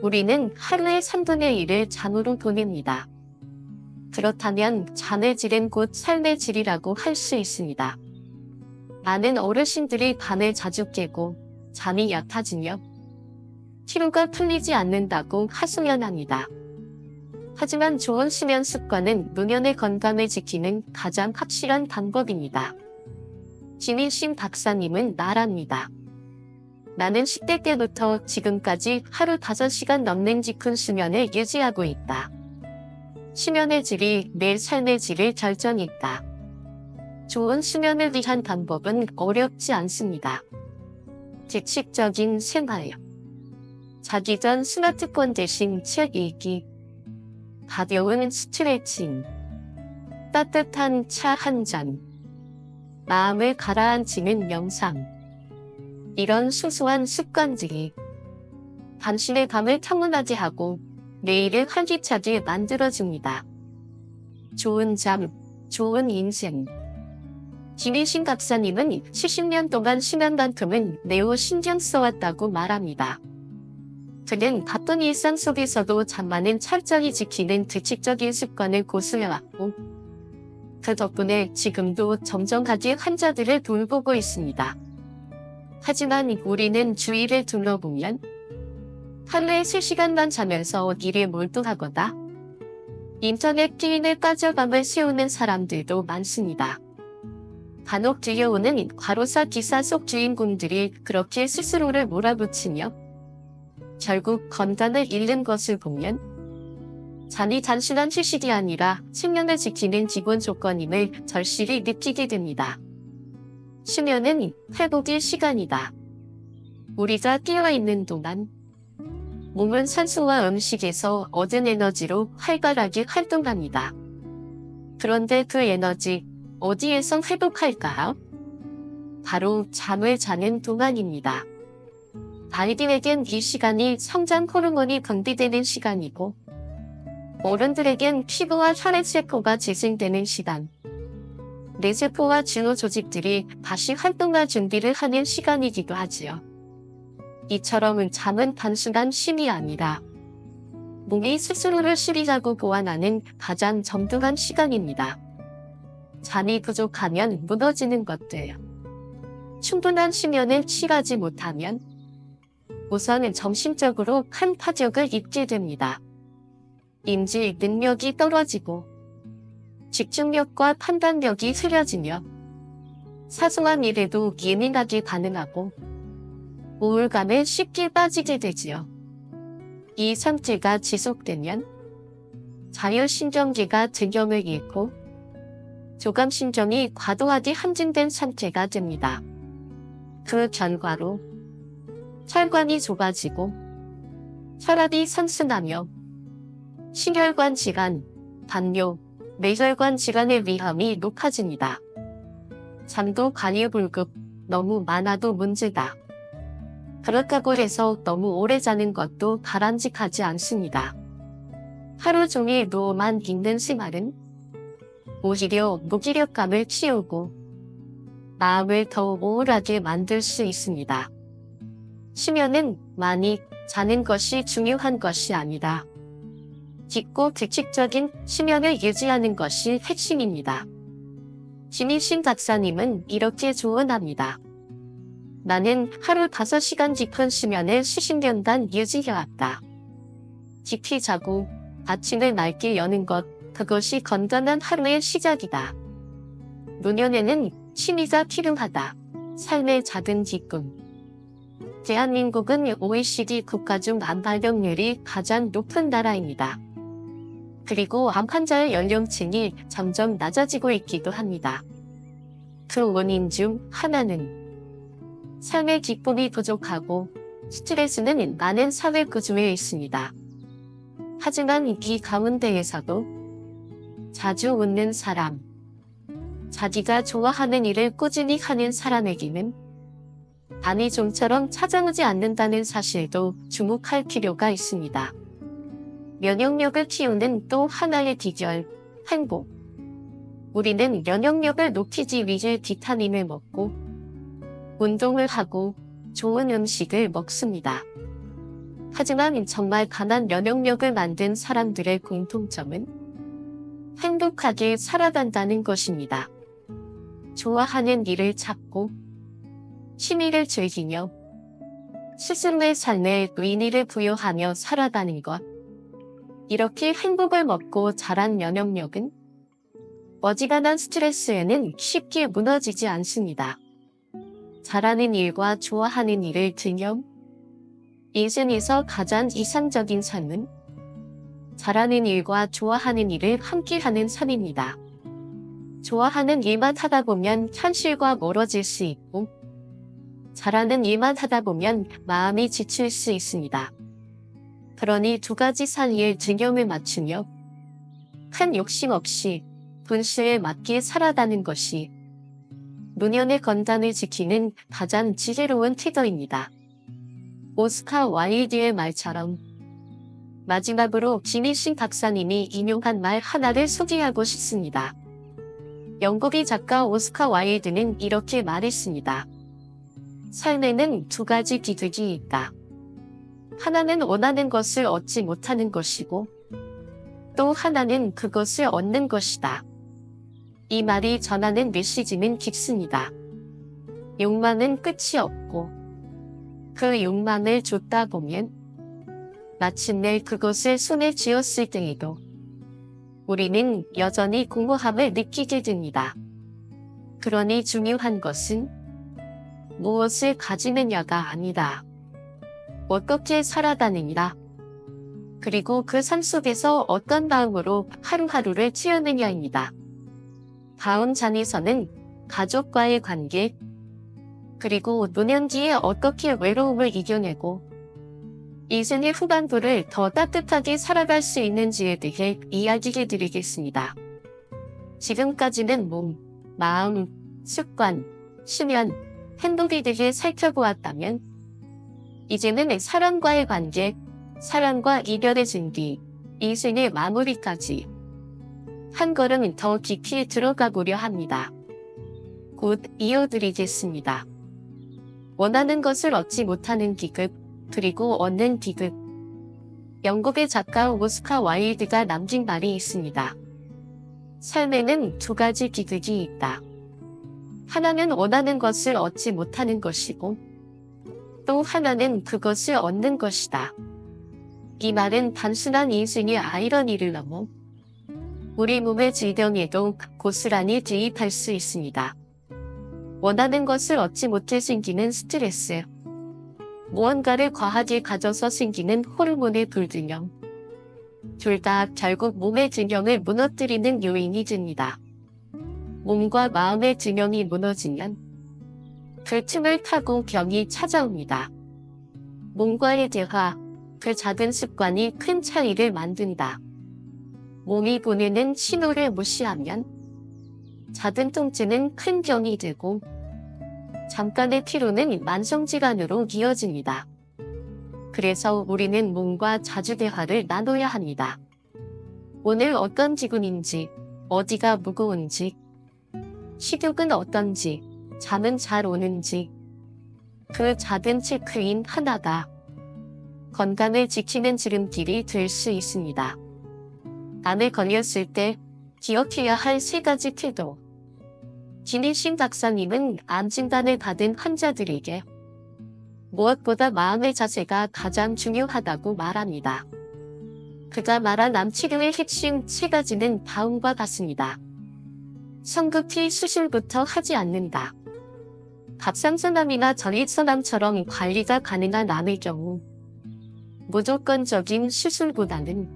우리는 하루의 3분의 1을 잠으로 보냅니다. 그렇다면 잠의 질은 곧 삶의 질이라고 할 수 있습니다. 많은 어르신들이 밤을 자주 깨고 잠이 얕아지며 피로가 풀리지 않는다고 하소연합니다. 하지만 좋은 수면 습관은 노년의 건강을 지키는 가장 확실한 방법입니다. 김일신 박사님은 말합니다. 나는 10대 때부터 지금까지 하루 5시간 넘는 깊은 수면을 유지하고 있다. 수면의 질이 내 삶의 질을 결정했다. 좋은 수면을 위한 방법은 어렵지 않습니다. 규칙적인 생활. 자기 전 스마트폰 대신 책 읽기. 가벼운 스트레칭. 따뜻한 차 한 잔. 마음을 가라앉히는 명상. 이런 소소한 습관들이 당신의 밤을 평온하게 하고 내일을 활기차게 만들어줍니다. 좋은 잠, 좋은 인생. 김일신 박사님은 70년 동안 수면만큼은 매우 신경 써왔다고 말합니다. 그는 바쁜 일상 속에서도 잠만은 철저히 지키는 규칙적인 습관을 고수해왔고 그 덕분에 지금도 정정하게 환자들을 돌보고 있습니다. 하지만 우리는 주위를 둘러보면 하루에 3시간만 자면서 일에 몰두하거나 인터넷 게임에 빠져 밤을 새우는 사람들도 많습니다. 간혹 들려오는 과로사 기사 속 주인공들이 그렇게 스스로를 몰아붙이며 결국 건강을 잃는 것을 보면 잠이 단순한 휴식이 아니라 생명을 지키는 기본 조건임을 절실히 느끼게 됩니다. 수면은 회복의 시간이다. 우리가 깨어있는 동안 몸은 산소와 음식에서 얻은 에너지로 활발하게 활동합니다. 그런데 그 에너지 어디에서 회복할까요? 바로 잠을 자는 동안입니다. 아이들에겐 이 시간이 성장 호르몬이 분비되는 시간이고 어른들에겐 피부와 혈액세포가 재생되는 시간, 뇌세포와 중후 조직들이 다시 활동할 준비를 하는 시간이기도 하지요. 이처럼 잠은 단순한 쉼이 아니라 몸이 스스로를 수리하고 보완하는 가장 정중한 시간입니다. 잠이 부족하면 무너지는 것들. 충분한 수면을 취하지 못하면 우선은 정신적으로 큰 타격을 입게 됩니다. 인지 능력이 떨어지고 집중력과 판단력이 흐려지며 사소한 일에도 예민하게 반응하고 우울감에 쉽게 빠지게 되지요. 이 상태가 지속되면 자율신경계가 균형을 잃고 조감신경이 과도하게 함진된 상태가 됩니다. 그 결과로 혈관이 좁아지고 혈압이 상승하며 심혈관 질환, 당뇨, 뇌혈관 질환의 위험이 높아집니다. 잠도 관이불급, 너무 많아도 문제다. 그렇다고 해서 너무 오래 자는 것도 바람직하지 않습니다. 하루 종일 누워만 있는 생활은 오히려 무기력감을 키우고 마음을 더 우울하게 만들 수 있습니다. 수면은 많이 자는 것이 중요한 것이 아니라 깊고 규칙적인 수면을 유지하는 것이 핵심입니다. 김일신 박사님은 이렇게 조언합니다. 나는 하루 5시간 깊은 수면을 수십 년간 유지해왔다. 깊이 자고 아침을 맑게 여는 것, 그것이 건강한 하루의 시작이다. 노년에는 취미가 필요하다. 삶의 작은 기쁨. 대한민국은 OECD 국가 중 암 발병률이 가장 높은 나라입니다. 그리고 암 환자의 연령층이 점점 낮아지고 있기도 합니다. 그 원인 중 하나는 삶의 기쁨이 부족하고 스트레스는 많은 사회 구조에 있습니다. 하지만 이 가운데에서도 자주 웃는 사람, 자기가 좋아하는 일을 꾸준히 하는 사람에게는 암이 좀처럼 찾아오지 않는다는 사실도 주목할 필요가 있습니다. 면역력을 키우는 또 하나의 비결, 행복. 우리는 면역력을 높이기 위해 비타민을 먹고 운동을 하고 좋은 음식을 먹습니다. 하지만 정말 강한 면역력을 만든 사람들의 공통점은 행복하게 살아간다는 것입니다. 좋아하는 일을 찾고 취미를 즐기며 스스로의 삶에 의미를 부여하며 살아가는 것. 이렇게 행복을 먹고 자란 면역력은 어지간한 스트레스에는 쉽게 무너지지 않습니다. 잘하는 일과 좋아하는 일을 균형. 인생에서 가장 이상적인 삶은 잘하는 일과 좋아하는 일을 함께하는 삶입니다. 좋아하는 일만 하다 보면 현실과 멀어질 수 있고 잘하는 일만 하다 보면 마음이 지칠 수 있습니다. 그러니 두 가지 사이에 균형을 맞추며 큰 욕심 없이 분수에 맞게 살아가는 것이 노년의 건강을 지키는 가장 지혜로운 태도입니다. 오스카 와일드의 말처럼. 마지막으로 김희신 박사님이 인용한 말 하나를 소개하고 싶습니다. 영국의 작가 오스카 와일드는 이렇게 말했습니다. 삶에는 두 가지 기득이 있다. 하나는 원하는 것을 얻지 못하는 것이고 또 하나는 그것을 얻는 것이다. 이 말이 전하는 메시지는 깊습니다. 욕망은 끝이 없고 그 욕망을 좇다 보면 마침내 그것을 손에 쥐었을 때에도 우리는 여전히 공허함을 느끼게 됩니다. 그러니 중요한 것은 무엇을 가지느냐가 아니다. 어떻게 살아가느냐. 그리고 그 삶 속에서 어떤 마음으로 하루하루를 채우느냐입니다. 다음 장에서는 가족과의 관계, 그리고 노년 뒤에 어떻게 외로움을 이겨내고 인생의 후반부를 더 따뜻하게 살아갈 수 있는지에 대해 이야기해 드리겠습니다. 지금까지는 몸, 마음, 습관, 수면, 행동에 대해 살펴보았다면 이제는 사람과의 관계, 사랑과 이별의 진기, 인생의 마무리까지 한 걸음 더 깊이 들어가 보려 합니다. 곧 이어드리겠습니다. 원하는 것을 얻지 못하는 비극, 그리고 얻는 비극. 영국의 작가 오스카 와일드가 남긴 말이 있습니다. 삶에는 두 가지 비극이 있다. 하나는 원하는 것을 얻지 못하는 것이고 또 하나는 그것을 얻는 것이다. 이 말은 단순한 인생의 아이러니를 넘어 우리 몸의 질병에도 고스란히 대입할 수 있습니다. 원하는 것을 얻지 못해 생기는 스트레스, 무언가를 과하게 가져서 생기는 호르몬의 불균형, 둘 다 결국 몸의 균형을 무너뜨리는 요인이 됩니다. 몸과 마음의 균형이 무너지면 그 틈을 타고 병이 찾아옵니다. 몸과의 대화, 그 작은 습관이 큰 차이를 만든다. 몸이 보내는 신호를 무시하면 작은 통증은 큰 병이 되고 잠깐의 피로는 만성질환으로 이어집니다. 그래서 우리는 몸과 자주 대화를 나눠야 합니다. 오늘 어떤 기분인지, 어디가 무거운지, 식욕은 어떤지, 잠은 잘 오는지, 그 작은 체크인 하나가 건강을 지키는 지름길이 될 수 있습니다. 암에 걸렸을 때 기억해야 할 세 가지 태도. 김희신 박사님은 암 진단을 받은 환자들에게 무엇보다 마음의 자세가 가장 중요하다고 말합니다. 그가 말한 암 치료의 핵심 3가지는 다음과 같습니다. 성급히 수술부터 하지 않는다. 갑상선암이나 전립선암처럼 관리가 가능한 암의 경우 무조건적인 수술보다는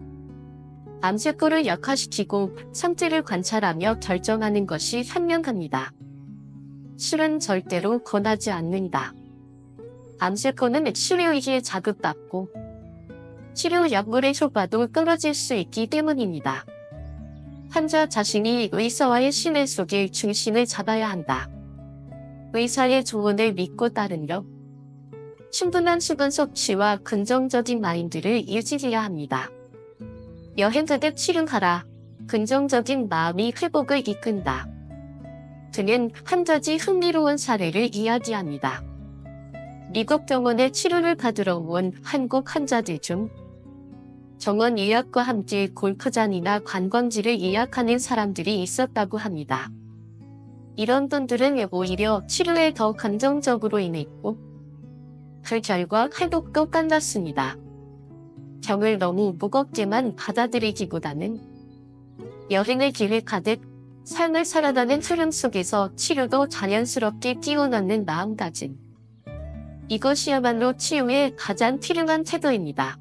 암세포를 약화시키고 상태를 관찰하며 결정하는 것이 현명합니다. 술은 절대로 권하지 않는다. 암세포는 치료이기에 자극받고 치료 약물의 효과도 떨어질 수 있기 때문입니다. 환자 자신이 의사와의 신뢰 속에 중심을 잡아야 한다. 의사의 조언을 믿고 따르며 충분한 수분 섭취와 긍정적인 마인드를 유지해야 합니다. 여행 가듯 치료하라. 긍정적인 마음이 회복을 이끈다. 그는 한 가지 흥미로운 사례를 이야기합니다. 미국 병원에 치료를 받으러 온 한국 환자들 중 정원 예약과 함께 골프장이나 관광지를 예약하는 사람들이 있었다고 합니다. 이런 분들은 오히려 치료에 더 긍정적으로 임했고 그 결과 회복도 빨랐습니다. 병을 너무 무겁게만 받아들이기보다는 여행을 계획하듯 삶을 살아가는 흐름 속에서 치료도 자연스럽게 끼워넣는 마음가짐. 이것이야말로 치유에 가장 필요한 태도입니다.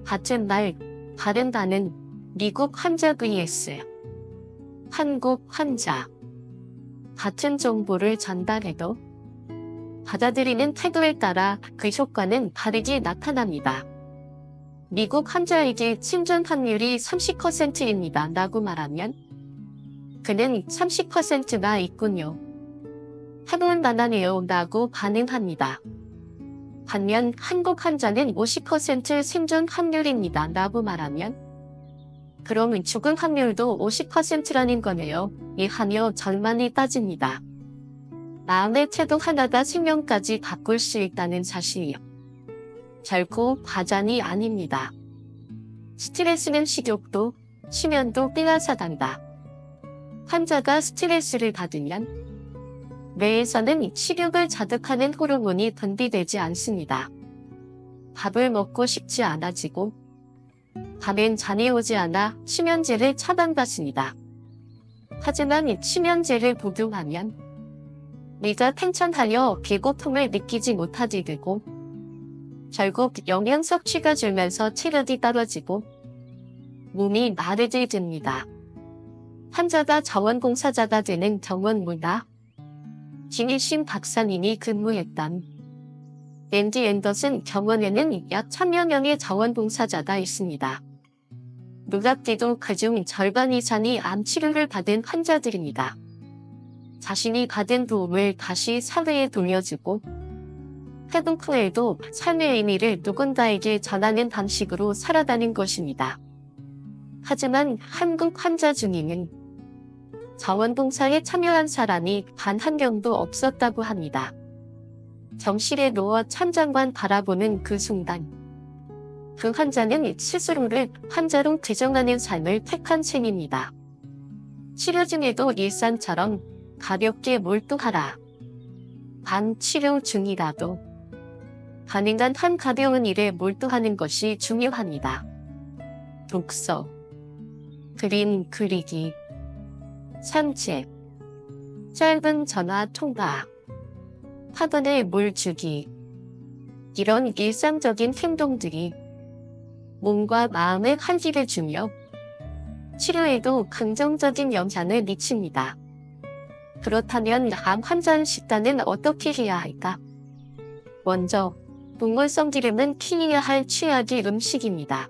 같은 날, 다른 단은 미국 환자 vs 한국 환자. 같은 정보를 전달해도 받아들이는 태도에 따라 그 효과는 다르게 나타납니다. 미국 환자에게 생존 확률이 30%입니다. 라고 말하면 그는 30%가 있군요. 해볼 만하네요. 라고 반응합니다. 반면 한국 환자는 50% 생존 확률입니다. 라고 말하면 그럼 죽은 확률도 50%라는 거네요. 하며 절망이 빠집니다. 마음의 태도 하나가 생명까지 바꿀 수 있다는 사실이요. 결코 과장이 아닙니다. 스트레스는 식욕도, 수면도 빼앗아간다. 환자가 스트레스를 받으면 뇌에서는 식욕을 자극하는 호르몬이 분비되지 않습니다. 밥을 먹고 싶지 않아지고 밤엔 잠이 오지 않아 수면제를 처방받습니다. 하지만 수면제를 복용하면 뇌가 팽창하여 배고픔을 느끼지 못하게 되고 결국 영양 섭취가 줄면서 체력이 떨어지고 몸이 마르게 됩니다. 환자가 자원봉사자가 되는 병원 문화. 김일신 박사님이 근무했던 앤디 앤더슨 병원에는 약 1000여 명의 자원봉사자가 있습니다. 놀랍게도 그중 절반 이상이 암 치료를 받은 환자들입니다. 자신이 받은 도움을 다시 사회에 돌려주고 회복 후에도 삶의 의미를 누군가에게 전하는 방식으로 살아가는 것입니다. 하지만 한국 환자 중에는 자원봉사에 참여한 사람이 단 한 명도 없었다고 합니다. 병실에 누워 천장만 바라보는 그 순간 그 환자는 스스로를 환자로 규정하는 삶을 택한 셈입니다. 치료 중에도 일상처럼 가볍게 몰두하라. 반 치료 중이라도 가능한 한 가벼운 일에 몰두하는 것이 중요합니다. 독서, 그림 그리기, 산책, 짧은 전화 통화, 화분에 물 주기. 이런 일상적인 행동들이 몸과 마음에 한기를 주며 치료에도 긍정적인 영향을 미칩니다. 그렇다면 암 환자 식단은 어떻게 해야 할까? 먼저 동물성 기름은 피해야 할 최악의 음식입니다.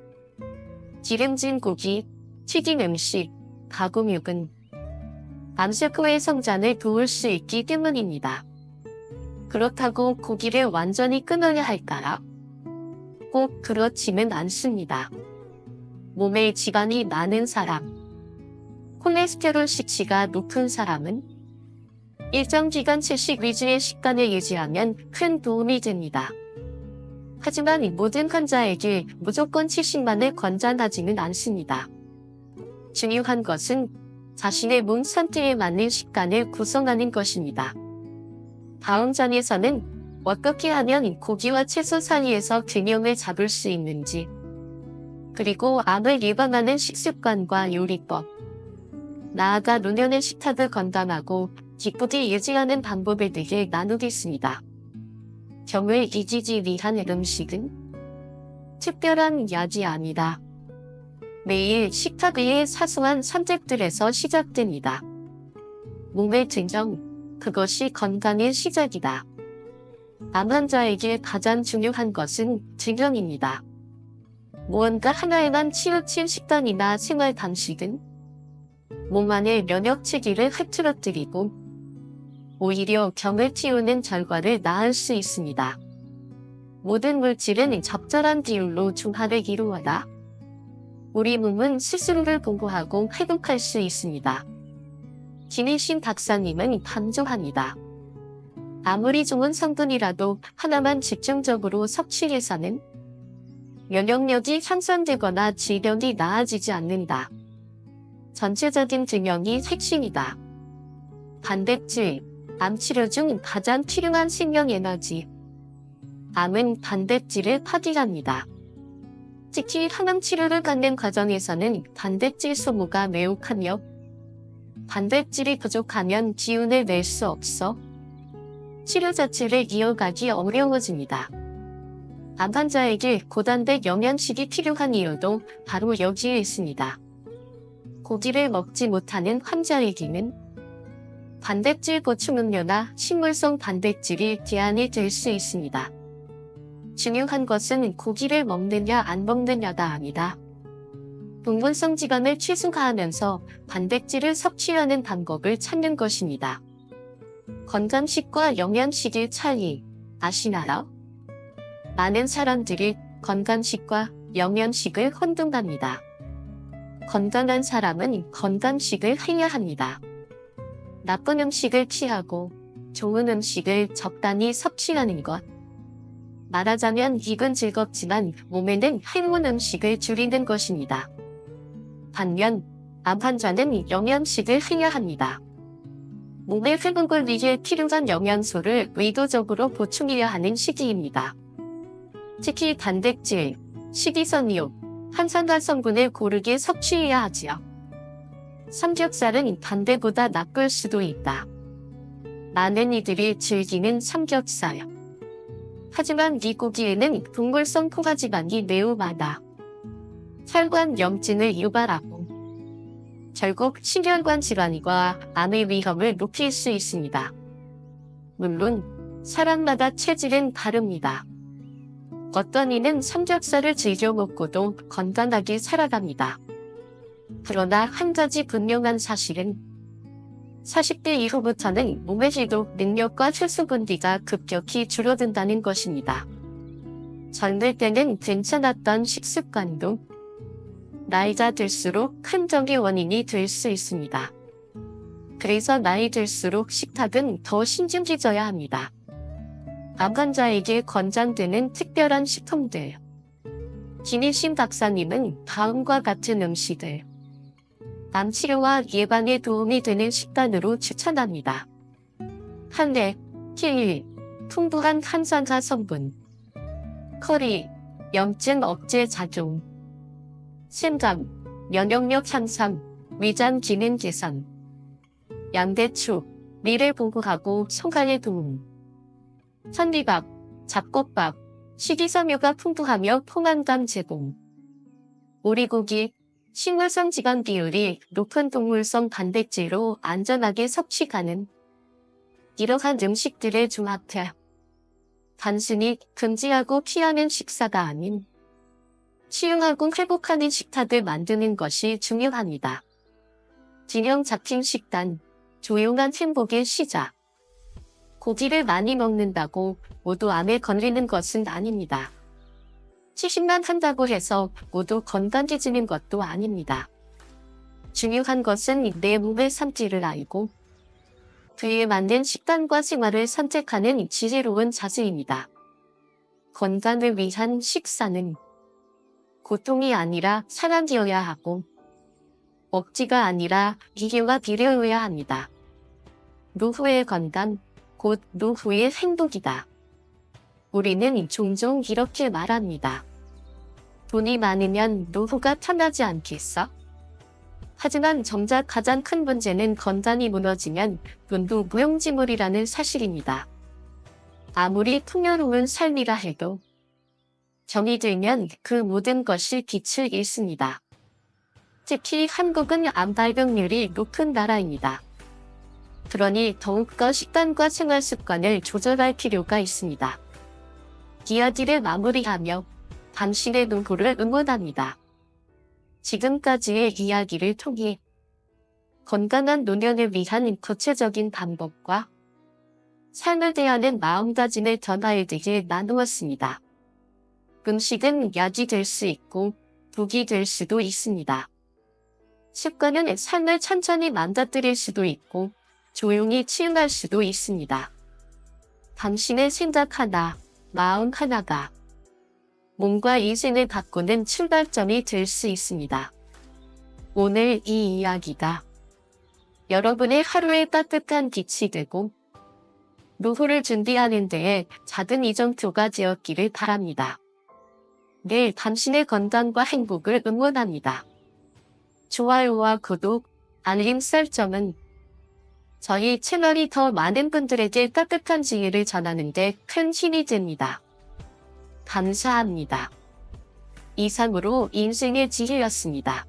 기름진 고기, 튀긴 음식, 가공육은 암세포의 성장을 도울 수 있기 때문입니다. 그렇다고 고기를 완전히 끊어야 할까요? 꼭 그렇지는 않습니다. 몸에 지방이 많은 사람, 콜레스테롤 수치가 높은 사람은 일정 기간 채식 위주의 식단을 유지하면 큰 도움이 됩니다. 하지만 모든 환자에게 무조건 채식만을 권장하지는 않습니다. 중요한 것은 자신의 몸 상태에 맞는 식단을 구성하는 것입니다. 다음 장에서는 어떻게 하면 고기와 채소 사이에서 균형을 잡을 수 있는지, 그리고 암을 예방하는 식습관과 요리법, 나아가 노년의 식탁을 건강하고 기쁘게 유지하는 방법에 대해 나누겠습니다. 병을 이기기 위한 음식은 특별한 약이 아니다. 매일 식탁 위의 사소한 선택들에서 시작됩니다. 몸의 증정, 그것이 건강의 시작이다. 암 환자에게 가장 중요한 것은 증명입니다. 무언가 하나에만 치우친 식단이나 생활 방식은 몸 안의 면역 체계를 흐트러뜨리고 오히려 병을 키우는 결과를 낳을 수 있습니다. 모든 물질은 적절한 비율로 중화를 이루어야 우리 몸은 스스로를 보호하고 회복할 수 있습니다. 김일신 박사님은 강조합니다. 아무리 좋은 성분이라도 하나만 집중적으로 섭취해서는 면역력이 향상되거나 질병이 나아지지 않는다. 전체적인 균형이 핵심이다. 단백질, 암 치료 중 가장 필요한 생명 에너지. 암은 단백질을 파괴합니다. 특히 항암 치료를 받는 과정에서는 단백질 소모가 매우 크며 단백질이 부족하면 기운을 낼 수 없어 치료 자체를 이어가기 어려워집니다. 암 환자에게 고단백 영양식이 필요한 이유도 바로 여기에 있습니다. 고기를 먹지 못하는 환자에게는 단백질 보충 음료나 식물성 단백질이 대안이 될 수 있습니다. 중요한 것은 고기를 먹느냐 안 먹느냐가 아니다. 동물성 지방을 최소화하면서 단백질을 섭취하는 방법을 찾는 것입니다. 건강식과 영양식의 차이 아시나요? 많은 사람들이 건강식과 영양식을 혼동합니다. 건강한 사람은 건강식을 해야 합니다. 나쁜 음식을 피하고 좋은 음식을 적당히 섭취하는 것. 말하자면 입은 즐겁지만 몸에는 해로운 음식을 줄이는 것입니다. 반면 암 환자는 영양식을 해야 합니다. 몸의 회복을 위해 필요한 영양소를 의도적으로 보충해야 하는 시기입니다. 특히 단백질, 식이섬유, 항산화 성분을 고르게 섭취해야 하지요. 삼겹살은 단백보다 나쁠 수도 있다. 많은 이들이 즐기는 삼겹살. 하지만 이 고기에는 동물성 포화지방이 매우 많아 혈관 염증을 유발하고 결국 심혈관 질환과 암의 위험을 높일 수 있습니다. 물론 사람마다 체질은 다릅니다. 어떤 이는 삼겹살을 즐겨 먹고도 건강하게 살아갑니다. 그러나 한 가지 분명한 사실은 40대 이후부터는 몸의 해독 능력과 흡수 분비가 급격히 줄어든다는 것입니다. 젊을 때는 괜찮았던 식습관도 나이가 들수록 큰 병의 원인이 될 수 있습니다. 그래서 나이 들수록 식탁은 더 신중해져야 합니다. 암 환자에게 권장되는 특별한 식품들. 김일신 박사님은 다음과 같은 음식을 암 치료와 예방에 도움이 되는 식단으로 추천합니다. 한약, 키위, 풍부한 항산화 성분, 커리, 염증 억제 작용, 신감, 면역력 향상, 위장 기능 개선, 양배추, 미를 보호하고 소화에 도움, 천리밥, 잡곡밥, 식이섬유가 풍부하며 포만감 제공, 오리고기, 식물성 지방 비율이 높은 동물성 단백질로 안전하게 섭취 가능. 이러한 음식들을 종합해 단순히 금지하고 피하는 식사가 아닌 치유하고 회복하는 식탁을 만드는 것이 중요합니다. 균형 잡힌 식단, 조용한 행복의 시작. 고기를 많이 먹는다고 모두 암에 걸리는 것은 아닙니다. 70만 한다고 해서 모두 건강해지는 것도 아닙니다. 중요한 것은 내 몸의 상태를 알고 그에 맞는 식단과 생활을 선택하는 지혜로운 자세입니다. 건강을 위한 식사는 고통이 아니라 사랑이어야 하고 억지가 아니라 이해와 배려여야 합니다. 노후의 건강, 곧 노후의 행복이다. 우리는 종종 이렇게 말합니다. 돈이 많으면 노후가 편하지 않겠어? 하지만 정작 가장 큰 문제는 건강이 무너지면 돈도 무용지물이라는 사실입니다. 아무리 풍요로운 삶이라 해도 정이 들면 그 모든 것이 빛을 잃습니다. 특히 한국은 암발병률이 높은 나라입니다. 그러니 더욱더 식단과 생활 습관을 조절할 필요가 있습니다. 이야기를 마무리하며 당신의 노후를 응원합니다. 지금까지의 이야기를 통해 건강한 노년을 위한 구체적인 방법과 삶을 대하는 마음가짐을 전하여드릴 나누었습니다. 음식은 약이 될 수 있고 독이 될 수도 있습니다. 습관은 삶을 천천히 망가뜨릴 수도 있고 조용히 치유할 수도 있습니다. 당신의 생각 하나, 마음 하나가 몸과 인생을 바꾸는 출발점이 될 수 있습니다. 오늘 이 이야기가 여러분의 하루에 따뜻한 빛이 되고 노후를 준비하는 데에 작은 이정표가 되었기를 바랍니다. 늘 당신의 건강과 행복을 응원합니다. 좋아요와 구독, 알림 설정은 저희 채널이 더 많은 분들에게 따뜻한 지혜를 전하는 데 큰 힘이 됩니다. 감사합니다. 이상으로 인생의 지혜였습니다.